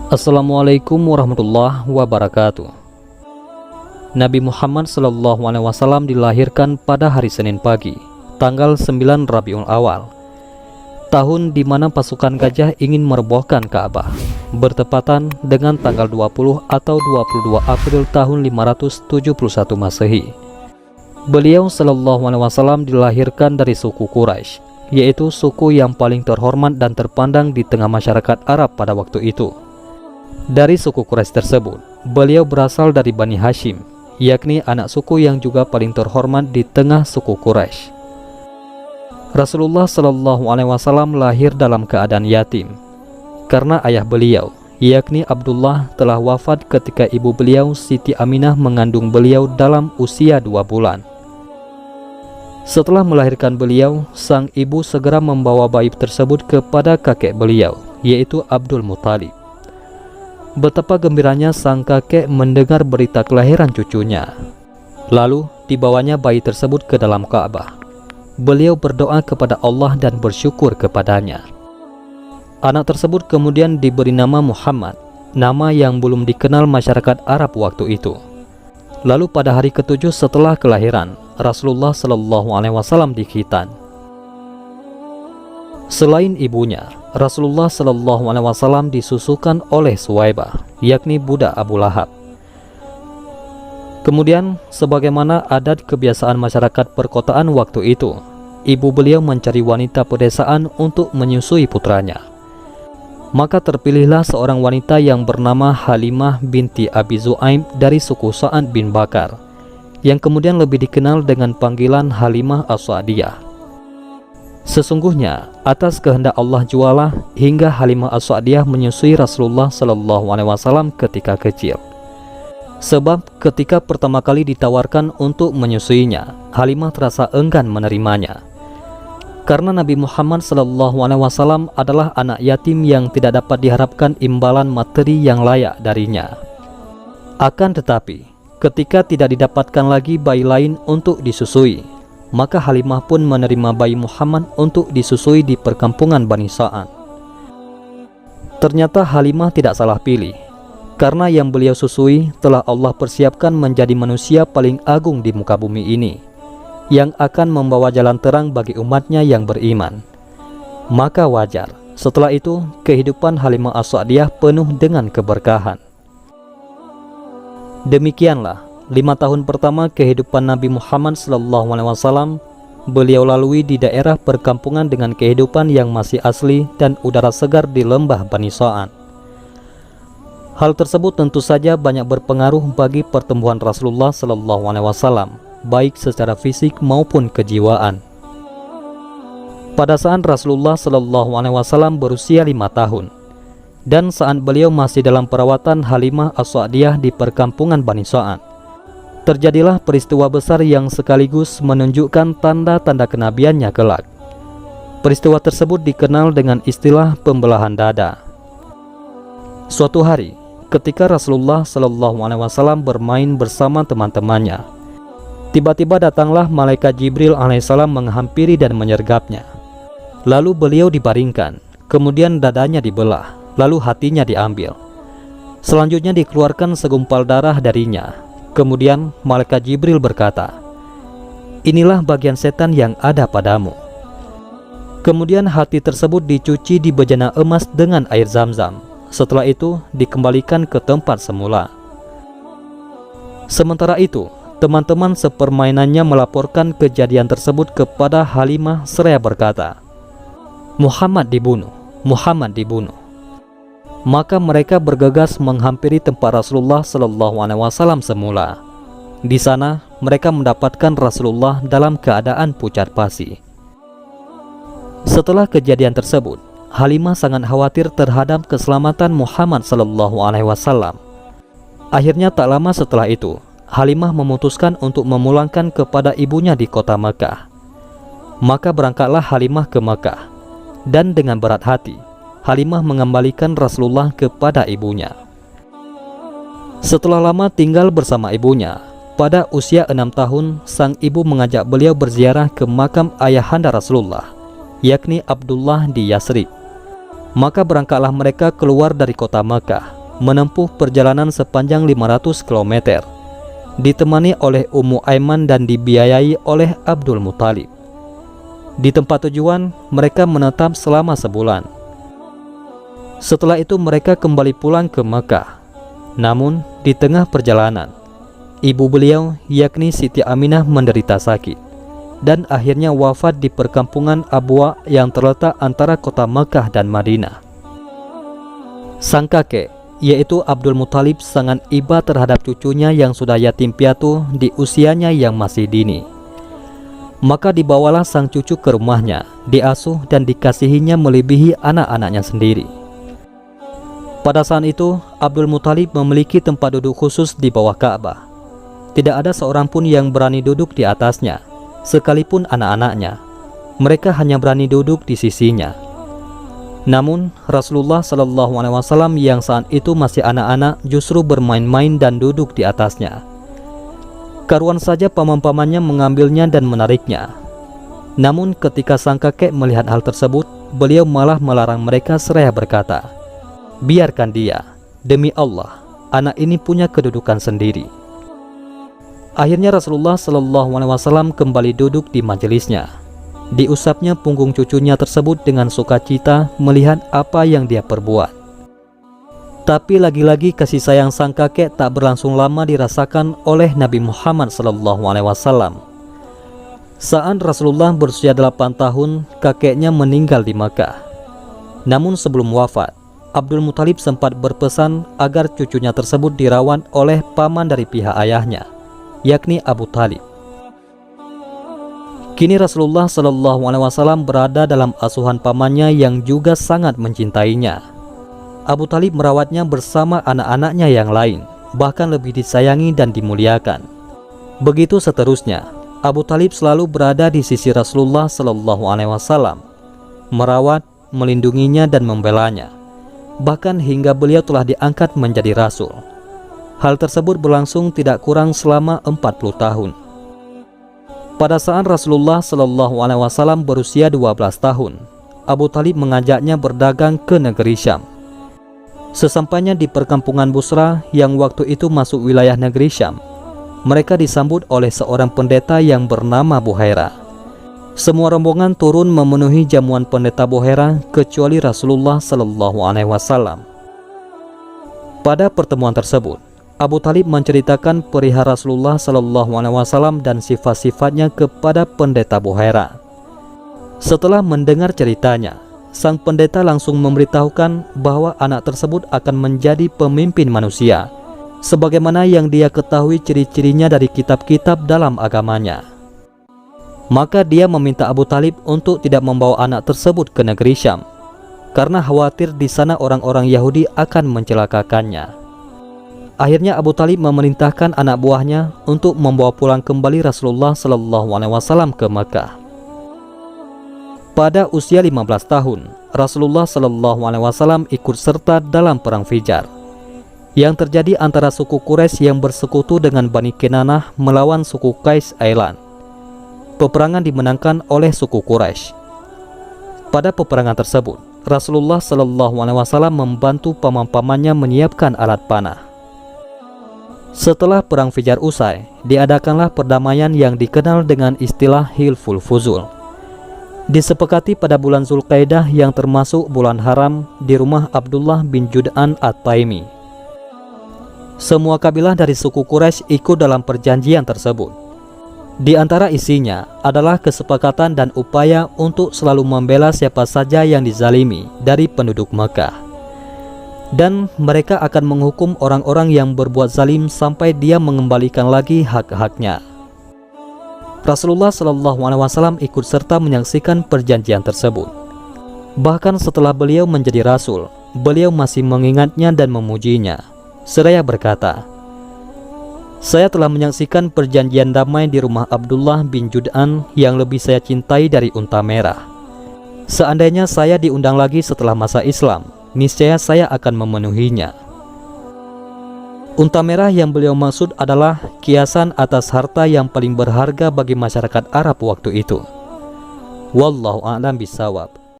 Assalamualaikum warahmatullahi wabarakatuh. Nabi Muhammad SAW dilahirkan pada hari Senin pagi, tanggal 9 Rabiul Awal, tahun di mana pasukan gajah ingin merobohkan Ka'bah, bertepatan dengan tanggal 20 atau 22 April tahun 571 Masehi. Beliau SAW dilahirkan dari suku Quraisy, yaitu suku yang paling terhormat dan terpandang di tengah masyarakat Arab pada waktu itu. Dari suku Quraisy tersebut, beliau berasal dari Bani Hashim, yakni anak suku yang juga paling terhormat di tengah suku Quraisy. Rasulullah SAW lahir dalam keadaan yatim, karena ayah beliau, yakni Abdullah, telah wafat ketika ibu beliau Siti Aminah mengandung beliau dalam usia 2 bulan. Setelah melahirkan beliau, sang ibu segera membawa bayi tersebut kepada kakek beliau, yaitu Abdul Muthalib. Betapa gembiranya sang kakek mendengar berita kelahiran cucunya. Lalu dibawanya bayi tersebut ke dalam Ka'bah. Beliau berdoa kepada Allah dan bersyukur kepadanya. Anak tersebut kemudian diberi nama Muhammad, nama yang belum dikenal masyarakat Arab waktu itu. Lalu pada hari ke-7 setelah kelahiran, Rasulullah SAW dikhitan. Selain ibunya, Rasulullah SAW disusukan oleh Suwaibah, yakni budak Abu Lahab. Kemudian, sebagaimana adat kebiasaan masyarakat perkotaan waktu itu, ibu beliau mencari wanita pedesaan untuk menyusui putranya. Maka terpilihlah seorang wanita yang bernama Halimah binti Abi Zu'aim dari suku Sa'ad bin Bakar, yang kemudian lebih dikenal dengan panggilan Halimah As-Sa'diyah. Sesungguhnya atas kehendak Allah jualah hingga Halimah As-Sa'diyah menyusui Rasulullah SAW ketika kecil. Sebab ketika pertama kali ditawarkan untuk menyusuinya, Halimah terasa enggan menerimanya. Karena Nabi Muhammad SAW adalah anak yatim yang tidak dapat diharapkan imbalan materi yang layak darinya. Akan tetapi, ketika tidak didapatkan lagi bayi lain untuk disusui, maka Halimah pun menerima bayi Muhammad untuk disusui di perkampungan Bani Sa'ad. Ternyata Halimah tidak salah pilih, karena yang beliau susui telah Allah persiapkan menjadi manusia paling agung di muka bumi ini, yang akan membawa jalan terang bagi umatnya yang beriman. Maka wajar, setelah itu kehidupan Halimah As-Sa'diyah penuh dengan keberkahan. Demikianlah 5 tahun pertama kehidupan Nabi Muhammad SAW beliau lalui di daerah perkampungan dengan kehidupan yang masih asli dan udara segar di lembah Bani Sa'ad. Hal tersebut tentu saja banyak berpengaruh bagi pertumbuhan Rasulullah SAW, baik secara fisik maupun kejiwaan. Pada saat Rasulullah SAW berusia 5 tahun, dan saat beliau masih dalam perawatan Halimah As-Sa'diyah di perkampungan Bani Sa'ad, terjadilah peristiwa besar yang sekaligus menunjukkan tanda-tanda kenabiannya kelak. Peristiwa tersebut dikenal dengan istilah pembelahan dada. Suatu hari, ketika Rasulullah SAW bermain bersama teman-temannya, tiba-tiba datanglah malaikat Jibril alaihissalam menghampiri dan menyergapnya. Lalu beliau dibaringkan, kemudian dadanya dibelah, lalu hatinya diambil. Selanjutnya dikeluarkan segumpal darah darinya. Kemudian malaikat Jibril berkata, "Inilah bagian setan yang ada padamu." Kemudian hati tersebut dicuci di bejana emas dengan air Zam-Zam. Setelah itu dikembalikan ke tempat semula. Sementara itu, teman-teman sepermainannya melaporkan kejadian tersebut kepada Halimah seraya berkata, "Muhammad dibunuh, Muhammad dibunuh." Maka mereka bergegas menghampiri tempat Rasulullah SAW semula. Di sana mereka mendapatkan Rasulullah dalam keadaan pucat pasi. Setelah kejadian tersebut, Halimah sangat khawatir terhadap keselamatan Muhammad SAW. Akhirnya tak lama setelah itu, Halimah memutuskan untuk memulangkan kepada ibunya di kota Mekah. Maka berangkatlah Halimah ke Mekah, dan dengan berat hati Halimah mengembalikan Rasulullah kepada ibunya. Setelah lama tinggal bersama ibunya, pada usia 6 tahun sang ibu mengajak beliau berziarah ke makam ayahanda Rasulullah, yakni Abdullah di Yasrib. Maka berangkatlah mereka keluar dari kota Mekah. menempuh perjalanan sepanjang 500 km, ditemani oleh Ummu Aiman dan dibiayai oleh Abdul Muthalib. Di tempat tujuan, mereka menetap selama sebulan. Setelah itu mereka kembali pulang ke Mekah. Namun, di tengah perjalanan, ibu beliau, yakni Siti Aminah, menderita sakit dan akhirnya wafat di perkampungan Abwa yang terletak antara kota Mekah dan Madinah. Sang kakek, yaitu Abdul Muthalib, sangat iba terhadap cucunya yang sudah yatim piatu di usianya yang masih dini. Maka dibawalah sang cucu ke rumahnya, diasuh dan dikasihinya melebihi anak-anaknya sendiri. Pada saat itu, Abdul Muthalib memiliki tempat duduk khusus di bawah Ka'bah. Tidak ada seorang pun yang berani duduk di atasnya, sekalipun anak-anaknya. Mereka hanya berani duduk di sisinya. Namun, Rasulullah SAW yang saat itu masih anak-anak justru bermain-main dan duduk di atasnya. Karuan saja paman-pamannya mengambilnya dan menariknya. Namun ketika sang kakek melihat hal tersebut, beliau malah melarang mereka seraya berkata, "Biarkan dia, demi Allah, anak ini punya kedudukan sendiri." Akhirnya Rasulullah SAW kembali duduk di majelisnya. Diusapnya punggung cucunya tersebut dengan sukacita melihat apa yang dia perbuat. Tapi lagi-lagi kasih sayang sang kakek tak berlangsung lama dirasakan oleh Nabi Muhammad SAW. Saat Rasulullah berusia 8 tahun, kakeknya meninggal di Makkah. Namun sebelum wafat, Abdul Muthalib sempat berpesan agar cucunya tersebut dirawat oleh paman dari pihak ayahnya, yakni Abu Thalib. Kini Rasulullah SAW berada dalam asuhan pamannya yang juga sangat mencintainya. Abu Thalib merawatnya bersama anak-anaknya yang lain, bahkan lebih disayangi dan dimuliakan. Begitu seterusnya, Abu Thalib selalu berada di sisi Rasulullah SAW, merawat, melindunginya dan membelanya, bahkan hingga beliau telah diangkat menjadi Rasul. Hal tersebut berlangsung tidak kurang selama 40 tahun. Pada saat Rasulullah SAW berusia 12 tahun, Abu Thalib mengajaknya berdagang ke negeri Syam. Sesampainya di perkampungan Busra yang waktu itu masuk wilayah negeri Syam, mereka disambut oleh seorang pendeta yang bernama Buhaira. Semua rombongan turun memenuhi jamuan pendeta Buhaira kecuali Rasulullah SAW. Pada pertemuan tersebut, Abu Thalib menceritakan perihal Rasulullah SAW dan sifat-sifatnya kepada pendeta Buhaira. Setelah mendengar ceritanya, sang pendeta langsung memberitahukan bahwa anak tersebut akan menjadi pemimpin manusia, sebagaimana yang dia ketahui ciri-cirinya dari kitab-kitab dalam agamanya. Maka dia meminta Abu Thalib untuk tidak membawa anak tersebut ke negeri Syam, karena khawatir di sana orang-orang Yahudi akan mencelakakannya. Akhirnya Abu Thalib memerintahkan anak buahnya untuk membawa pulang kembali Rasulullah SAW ke Makkah. Pada usia 15 tahun, Rasulullah SAW ikut serta dalam perang Fijar yang terjadi antara suku Quraisy yang bersekutu dengan Bani Kinanah melawan suku Qais Ailan. Peperangan dimenangkan oleh suku Quraisy. Pada peperangan tersebut, Rasulullah SAW membantu paman-pamannya menyiapkan alat panah. Setelah perang Fijar usai, diadakanlah perdamaian yang dikenal dengan istilah Hilful Fuzul. Disepakati pada bulan Zulqaidah yang termasuk bulan haram di rumah Abdullah bin Jud'an At-Taimi. Semua kabilah dari suku Quraisy ikut dalam perjanjian tersebut. Di antara isinya adalah kesepakatan dan upaya untuk selalu membela siapa saja yang dizalimi dari penduduk Mekah. Dan mereka akan menghukum orang-orang yang berbuat zalim sampai dia mengembalikan lagi hak-haknya. Rasulullah SAW ikut serta menyaksikan perjanjian tersebut. Bahkan setelah beliau menjadi Rasul, beliau masih mengingatnya dan memujinya, seraya berkata, "Saya telah menyaksikan perjanjian damai di rumah Abdullah bin Jud'an yang lebih saya cintai dari unta merah. Seandainya saya diundang lagi setelah masa Islam, niscaya saya akan memenuhinya." Unta merah yang beliau maksud adalah kiasan atas harta yang paling berharga bagi masyarakat Arab waktu itu. Wallahu a'lam bishawab.